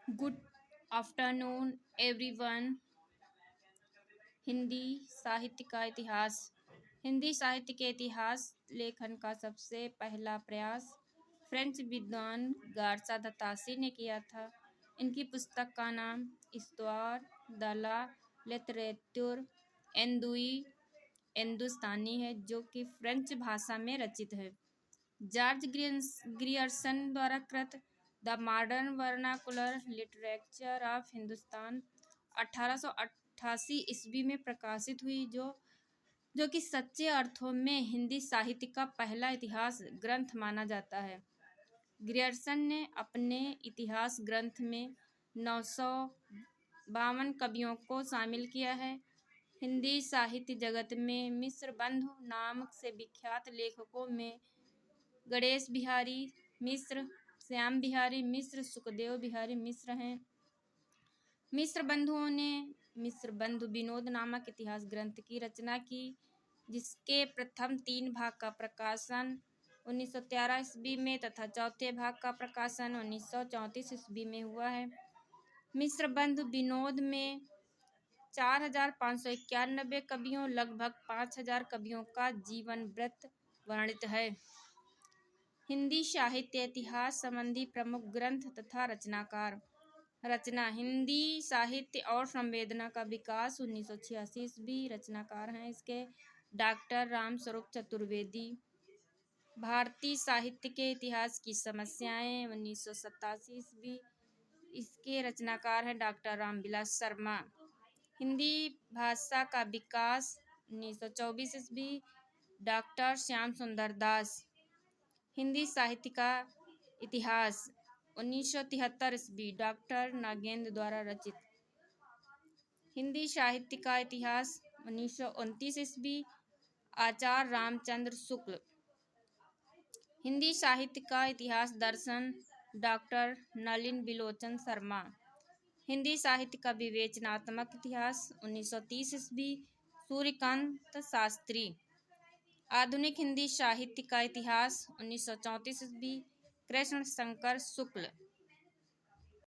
Good afternoon everyone. Hindi साहित्य का इतिहास। हिंदी साहित्य के इतिहास लेखन का सबसे पहला प्रयास फ्रेंच विद्वान गार्सा द तासी ने किया था। इनकी पुस्तक का नाम हिस्toire de la littérature हिंदुस्तानी है, जो कि फ्रेंच भाषा में रचित है। जॉर्ज ग्रियर्सन द्वारा कृत the modern vernacular literature of Hindustan 1888 ईस्वी में प्रकाशित हुई, जो कि सच्चे अर्थों में हिंदी साहित्य का पहला इतिहास ग्रंथ माना जाता है। ग्रियर्सन ने अपने इतिहास ग्रंथ में 952 कवियों को शामिल किया है। हिंदी साहित्य जगत में मिश्र बंधु नाम से विख्यात लेखकों में गणेश बिहारी मिश्र, श्याम बिहारी मिश्र, सुखदेव बिहारी मिश्र हैं। मिश्र बंधुओं ने मिश्र बंधु विनोद नामक इतिहास ग्रंथ की रचना की, जिसके प्रथम 3 भाग का प्रकाशन 1913 ईस्वी में तथा चौथे भाग का प्रकाशन 1934 ईस्वी में हुआ है। मिश्र बंधु विनोद में 4591 कवियों, लगभग 5000 कवियों का जीवन वृत्त वर्णित है। हिंदी साहित्य इतिहास संबंधी प्रमुख ग्रंथ तथा रचनाकार। रचना हिंदी साहित्य और संवेदना का विकास 1986 ईस्वी। रचनाकार हैं इसके डॉक्टर रामस्वरूप चतुर्वेदी। भारतीय साहित्य के इतिहास की समस्याएं 1987 ईस्वी। इसके रचनाकार हैं डॉक्टर रामविलास शर्मा। हिंदी भाषा का विकास 1924 ईस्वी। डॉक्टर श्याम सुंदर दास। हिंदी साहित्य का इतिहास 1973 ईस्वी। डॉक्टर नागेंद्र द्वारा रचित। हिंदी साहित्य का इतिहास 1929 ईस्वी। आचार्य रामचंद्र शुक्ल। हिंदी साहित्य का इतिहास दर्शन डॉक्टर नलिन बिलोचन शर्मा। हिंदी साहित्य का विवेचनात्मक इतिहास 1930 ईस्वी। सूर्यकांत शास्त्री। आधुनिक हिंदी साहित्य का इतिहास 1934 ईस्वी। कृष्ण शंकर शुक्ल।